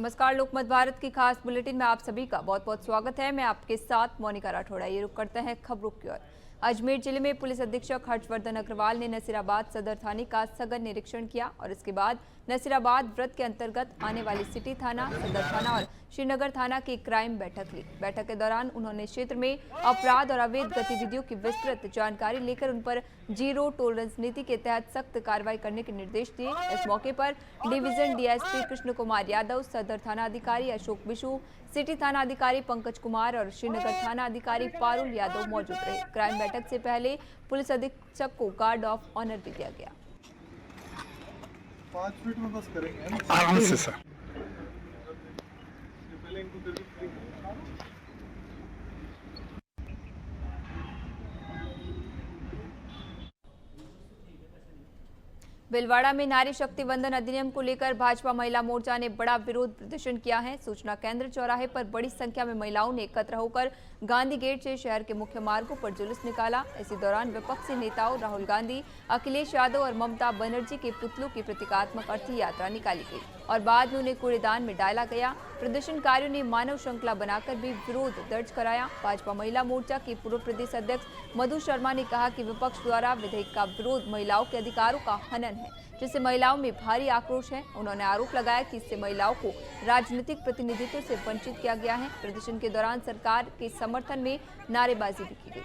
नमस्कार, लोकमत भारत की खास बुलेटिन में आप सभी का बहुत बहुत स्वागत है। मैं आपके साथ मोनिका राठौड़ा। ये रुक करते हैं खबरों की ओर। अजमेर जिले में पुलिस अधीक्षक हर्षवर्धन अग्रवाल ने नसीराबाद सदर थाने का सघन निरीक्षण किया और इसके बाद नसीराबाद वृत्त के अंतर्गत आने वाली सिटी थाना, सदर थाना और श्रीनगर थाना की क्राइम बैठक ली। बैठक के दौरान उन्होंने क्षेत्र में अपराध और अवैध गतिविधियों की विस्तृत जानकारी लेकर उन पर जीरो टॉलरेंस नीति के तहत सख्त कार्रवाई करने के निर्देश दिए। इस मौके पर डिवीजन डीएसपी कृष्ण कुमार यादव, सदर थाना अधिकारी अशोक बिशु, सिटी थाना अधिकारी पंकज कुमार और श्रीनगर थाना अधिकारी पारुल यादव मौजूद रहे। क्राइम बैठक से पहले पुलिस अधीक्षक को गार्ड ऑफ ऑनर भी दिया गया। 5 मिनट में बस करेंगे आराम से सर। भिलवाड़ा में नारी शक्ति वंदन अधिनियम को लेकर भाजपा महिला मोर्चा ने बड़ा विरोध प्रदर्शन किया है। सूचना केंद्र चौराहे पर बड़ी संख्या में महिलाओं ने एकत्र होकर गांधी गेट से शहर के मुख्य मार्गों पर जुलूस निकाला। इसी दौरान विपक्षी नेताओं राहुल गांधी, अखिलेश यादव और ममता बनर्जी के पुतलों की प्रतीकात्मक अर्थी यात्रा निकाली गई और बाद में उन्हें कूड़ेदान में डाला गया। प्रदर्शनकारियों ने मानव श्रृंखला बनाकर भी विरोध दर्ज कराया। भाजपा महिला मोर्चा के पूर्व प्रदेश अध्यक्ष मधु शर्मा ने कहा कि विपक्ष द्वारा विधेयक का विरोध महिलाओं के अधिकारों का हनन है, जिससे महिलाओं में भारी आक्रोश है। उन्होंने आरोप लगाया कि इससे महिलाओं को राजनीतिक प्रतिनिधित्व से वंचित किया गया है। प्रदर्शन के दौरान सरकार के समर्थन में नारेबाजी भी की गई।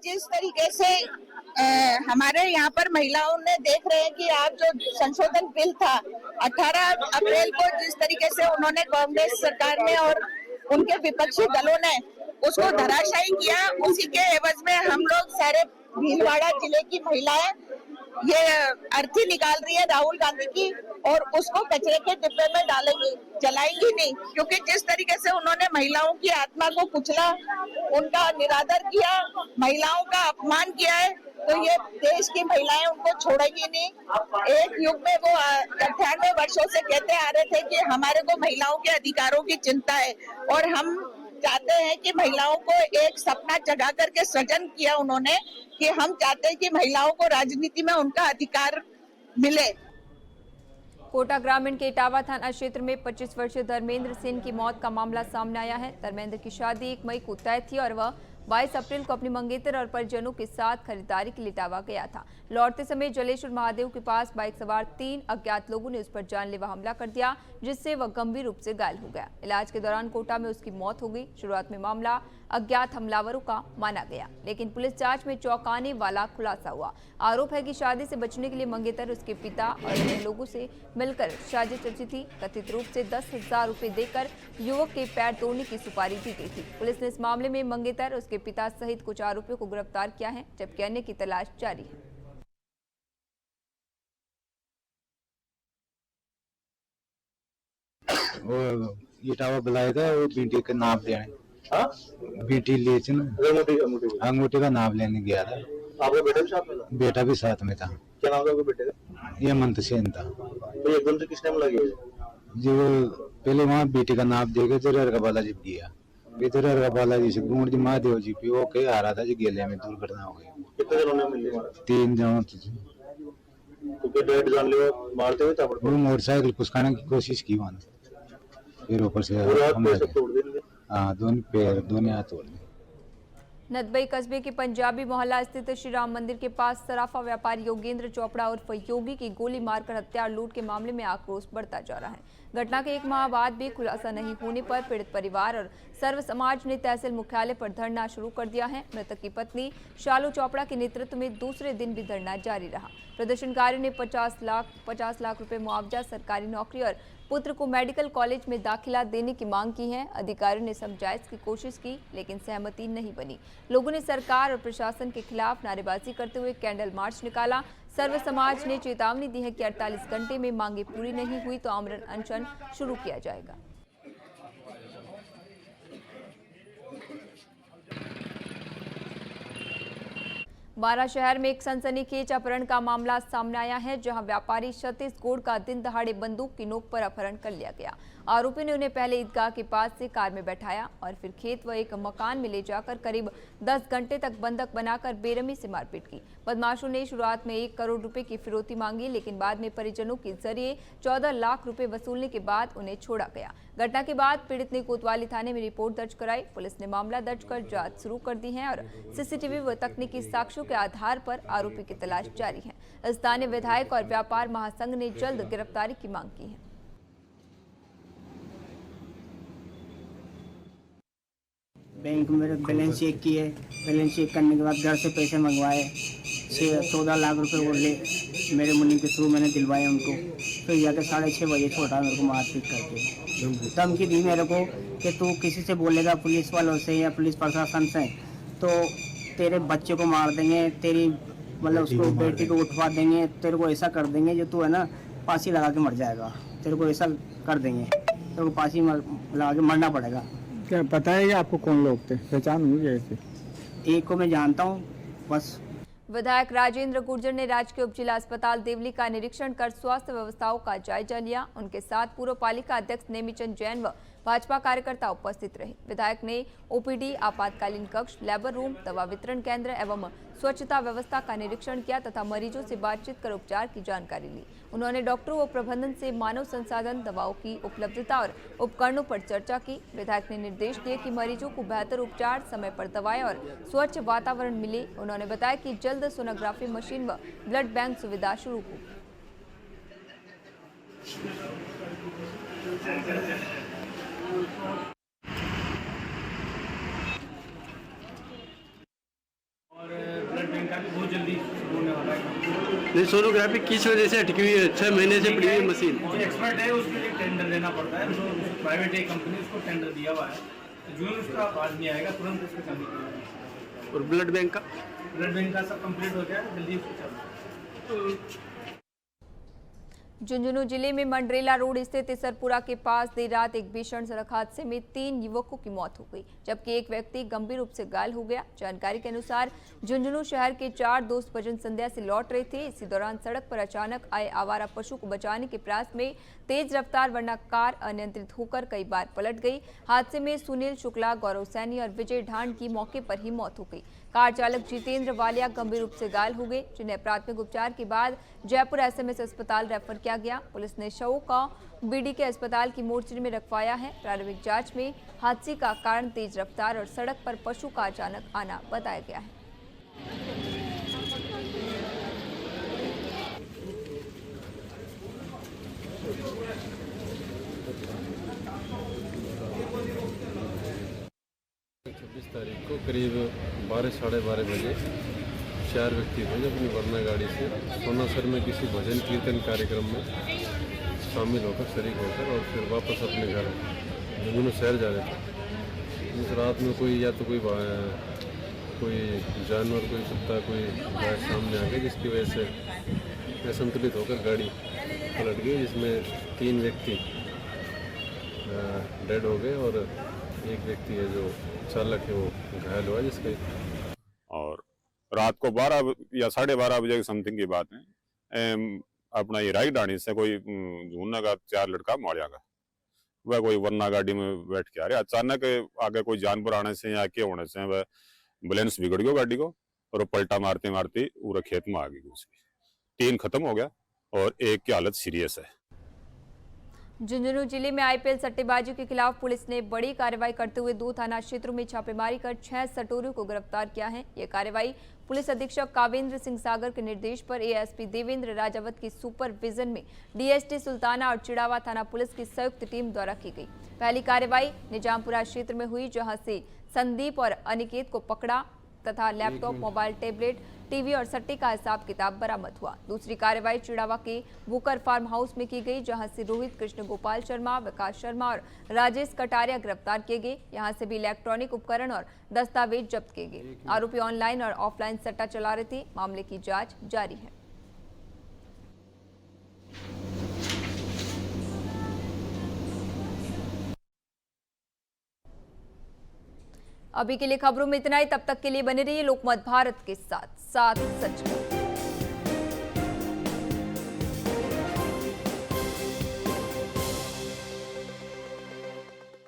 जिस तरीके से हमारे यहाँ पर महिलाओं ने देख रहे हैं कि आज जो संशोधन बिल था 18 अप्रैल को जिस तरीके से उन्होंने कांग्रेस सरकार ने और उनके विपक्षी दलों ने उसको धराशायी किया, उसी के एवज में हम लोग सारे भीलवाड़ा जिले की महिलाएं ये अर्थी निकाल रही है राहुल गांधी की और उसको कचरे के डिब्बे में डालेंगी, जलाएंगी नहीं, क्योंकि जिस तरीके से उन्होंने महिलाओं की आत्मा को कुचला, उनका निरादर किया, महिलाओं का अपमान किया है, तो ये देश की महिलाएं उनको छोड़ेगी नहीं। एक युग में वो 98 वर्षों से कहते आ रहे थे कि हमारे को महिलाओं के अधिकारों की चिंता है और हम चाहते हैं कि महिलाओं को एक सपना जगा करके सृजन किया उन्होंने कि हम चाहते हैं कि महिलाओं को राजनीति में उनका अधिकार मिले। कोटा ग्रामीण के इटावा थाना क्षेत्र में 25 वर्षीय धर्मेंद्र सिंह की मौत का मामला सामने आया है। धर्मेंद्र की शादी 1 मई को तय थी और वह 22 अप्रैल को अपनी मंगेतर और परिजनों के साथ खरीदारी के लिए इटावा गया था। लौटते समय जलेश्वर महादेव के पास बाइक सवार 3 अज्ञात लोगों ने उस पर जानलेवा हमला कर दिया, जिससे वह गंभीर रूप से घायल हो गया। इलाज के दौरान कोटा में उसकी मौत हो गई। शुरुआत में मामला अज्ञात हमलावरों का माना गया, लेकिन पुलिस जांच में चौंकाने वाला खुलासा हुआ। आरोप है कि शादी से बचने के लिए मंगेतर उसके पिता और अन्य लोगों से मिलकर साजिश रची थी। कथित रूप से 10,000 रुपए देकर युवक के पैर तोड़ने की सुपारी दी गई थी। पुलिस ने इस मामले में मंगेतर, उसके पिता सहित कुछ आरोपियों को गिरफ्तार किया है, जबकि अन्य की तलाश जारी है। वो इटावा बुलाया था, वो बीटी का नाप देने, बीटी ले अंगूठी का नाप लेने गया था। आपका बेटा भी साथ में था? बेटा भी साथ में था। क्या नाम था आपके बेटे का? ये मंत सेन था। तो एकदम से किसने हमला किया? जो पहले वहाँ बेटी का नाप देकर जरर का बालाजी दिया, जरर का बालाजी से गुंड जी महादेव जी पे वो कह आ रहा था, जो गेले में दुर्घटना हो गई। कितने जनों ने मिली? 3 जनों। तो क्या डेढ़ जानलेवा मारते हुए था? वो मोटरसाइकिल कुचकाने की कोशिश की वहाँ, फिर ऊपर से तोड़ देंगे। हाँ, दोनों पैर दोनों हाथ तोड़ दिए। नदबई कस्बे के पंजाबी मोहल्ला स्थित श्री राम मंदिर के पास सराफा व्यापारी योगेंद्र चोपड़ा उर्फ योगी की गोली मारकर हत्या और लूट के मामले में आक्रोश बढ़ता जा रहा है। घटना के 1 माह बाद भी खुलासा नहीं होने पर पीड़ित परिवार और सर्व समाज ने तहसील मुख्यालय पर धरना शुरू कर दिया है। मृतक की पत्नी शालू चोपड़ा के नेतृत्व में दूसरे दिन भी धरना जारी रहा। प्रदर्शनकारियों ने 50 लाख रुपए मुआवजा, सरकारी नौकरी और पुत्र को मेडिकल कॉलेज में दाखिला देने की मांग की है। अधिकारियों ने समझाइश की कोशिश की, लेकिन सहमति नहीं बनी। लोगों ने सरकार और प्रशासन के खिलाफ नारेबाजी करते हुए कैंडल मार्च निकाला। सर्व समाज ने चेतावनी दी है कि 48 घंटे में मांगे पूरी नहीं हुई तो आमरण अनशन शुरू किया जाएगा। बारा शहर में एक सनसनीखेज अपहरण का मामला सामने आया है, जहां व्यापारी सतीश गोड़ का दिन दहाड़े बंदूक की नोक पर अपहरण कर लिया गया। आरोपी ने उन्हें पहले ईदगाह के पास से कार में बैठाया और फिर खेत व एक मकान में ले जाकर करीब 10 घंटे तक बंधक बनाकर बेरहमी से मारपीट की। बदमाशों ने शुरुआत में 1 करोड़ रुपए की फिरौती मांगी, लेकिन बाद में परिजनों के जरिए 14 लाख रुपए वसूलने के बाद उन्हें छोड़ा गया। घटना के बाद पीड़ित ने कोतवाली थाने में रिपोर्ट दर्ज कराई। पुलिस ने मामला दर्ज कर जांच शुरू कर दी है और सीसीटीवी व तकनीकी साक्ष्यों के आधार पर आरोपी की तलाश जारी है। स्थानीय विधायक और व्यापार महासंघ ने जल्द गिरफ्तारी की मांग की है। बैंक में बैलेंस चेक किए, बैलेंस चेक करने के बाद घर से पैसे मंगवाए, 14 लाख रुपए वो ले मेरे मुन्नी के थ्रू मैंने दिलवाए उनको। फिर जाकर 6:30 बजे छोड़ा मेरे को मारपीट करके। धमकी दी मेरे को कि तू किसी से बोलेगा पुलिस वालों से या पुलिस प्रशासन से तो तेरे बच्चे को मार देंगे, तेरी मतलब उसको बेटी को उठवा देंगे, तेरे को ऐसा कर देंगे जो तू है ना फांसी लगा के मर जाएगा, तेरे को ऐसा कर देंगे, तेरे को फांसी लगा के मरना पड़ेगा। क्या पता है आपको कौन लोग थे, पहचान हुई कैसे? एक को मैं जानता हूँ बस। विधायक राजेंद्र गुर्जर ने राजकीय उप जिला अस्पताल देवली का निरीक्षण कर स्वास्थ्य व्यवस्थाओं का जायजा लिया। उनके साथ पूर्व पालिका अध्यक्ष नेमीचंद जैन व भाजपा कार्यकर्ता उपस्थित रहे। विधायक ने ओपीडी, आपातकालीन कक्ष, लेबर रूम, दवा वितरण केंद्र एवं स्वच्छता व्यवस्था का निरीक्षण किया तथा मरीजों से बातचीत कर उपचार की जानकारी ली। उन्होंने डॉक्टरों व प्रबंधन से मानव संसाधन, दवाओं की उपलब्धता और उपकरणों पर चर्चा की। विधायक ने निर्देश दिए कि मरीजों को बेहतर उपचार, समय पर दवाएं और स्वच्छ वातावरण मिले। उन्होंने बताया कि जल्द सोनोग्राफी मशीन व ब्लड बैंक सुविधा शुरू होगी। और ब्लड बैंक का भी बहुत जल्दी होने वाला है। नहीं, सोनोग्राफी किस वजह से अटकी हुई है? 6 महीने से पड़ी हुई मशीन। जो एक्सपर्ट है उसके लिए टेंडर देना पड़ता है, जो प्राइवेट एक कंपनी उसको टेंडर दिया हुआ है, जो उसका आदमी आएगा तुरंत उसको चालू करेगा। और ब्लड बैंक का सब कंप्लीट हो गया, जल्दी उसको चालू। झुंझुनू जिले में मंडरेला रोड स्थित इसरपुरा के पास देर रात एक भीषण सड़क हादसे में 3 युवकों की मौत हो गई, जबकि एक व्यक्ति गंभीर रूप से घायल हो गया। जानकारी के अनुसार झुंझुनू शहर के 4 दोस्त भजन संध्या से लौट रहे थे। इसी दौरान सड़क पर अचानक आए आवारा पशु को बचाने के प्रयास में तेज रफ्तार वरना कार अनियंत्रित होकर कई बार पलट गई। हादसे में सुनील शुक्ला, गौरव सैनी और विजय ढांड की मौके पर ही मौत हो गई। कार चालक जितेंद्र वालिया गंभीर रूप से घायल हो गए, जिन्हें प्राथमिक उपचार के बाद जयपुर एसएमएस अस्पताल रेफर किया गया। पुलिस ने शवों का बीडी के अस्पताल की मोर्चरी में रखवाया है। प्रारंभिक जांच में हादसे का कारण तेज रफ्तार और सड़क पर पशु का अचानक आना बताया गया है। तारीख को करीब 12 साढ़े 12 बजे 4 व्यक्ति थे जो अपनी वरना गाड़ी से सोनासर में किसी भजन कीर्तन कार्यक्रम में शामिल होकर शरीक होकर और फिर वापस अपने घर झुंझुनू शहर जा रहे थे। इस रात में कोई या तो कोई जानवर, कोई कुत्ता, कोई गाय सामने आ गई, जिसकी वजह से असंतुलित होकर गाड़ी पलट गई, जिसमें 3 व्यक्ति डेड हो गए और एक व्यक्ति है जो चालक है वो घायल हुआ जिसके। और रात को 12 या 12:30 बजे की समथिंग की बात है, अपना ये राई डाणी से कोई झूना का 4 लड़का मारिया का, वह कोई वरना गाड़ी में बैठ के आ रहे, अचानक आगे कोई जानवर आने से या के होने से वह बैलेंस बिगड़ गया गाड़ी को और वो पलटा मारते मारते पूरा खेत में आ गई। उसकी 3 खत्म हो गया और एक की हालत सीरियस है। झुंझुनू जिले में आईपीएल सट्टेबाजी के खिलाफ पुलिस ने बड़ी कार्रवाई करते हुए 2 थाना क्षेत्रों में छापेमारी कर 6 सटोरियों को गिरफ्तार किया है। यह कार्रवाई पुलिस अधीक्षक कावेंद्र सिंह सागर के निर्देश पर एएसपी देवेंद्र राजावत की सुपरविजन में डीएसटी सुल्ताना और चिड़ावा थाना पुलिस की संयुक्त टीम द्वारा की गई। पहली कार्रवाई निजामपुरा क्षेत्र में हुई, जहां से संदीप और अनिकेत को पकड़ा तथा लैपटॉप, मोबाइल, टैबलेट, टीवी और सट्टे का हिसाब किताब बरामद हुआ। दूसरी कार्रवाई चिड़ावा के बुकर फार्म हाउस में की गई, जहां से रोहित कृष्ण गोपाल शर्मा, विकास शर्मा और राजेश कटारिया गिरफ्तार किए गए। यहां से भी इलेक्ट्रॉनिक उपकरण और दस्तावेज जब्त किए गए। आरोपी ऑनलाइन और ऑफलाइन सट्टा चला रहे थे। मामले की जांच जारी है। अभी के लिए खबरों में इतना ही। तब तक के लिए बने रहिए लोकमत भारत के साथ सच का।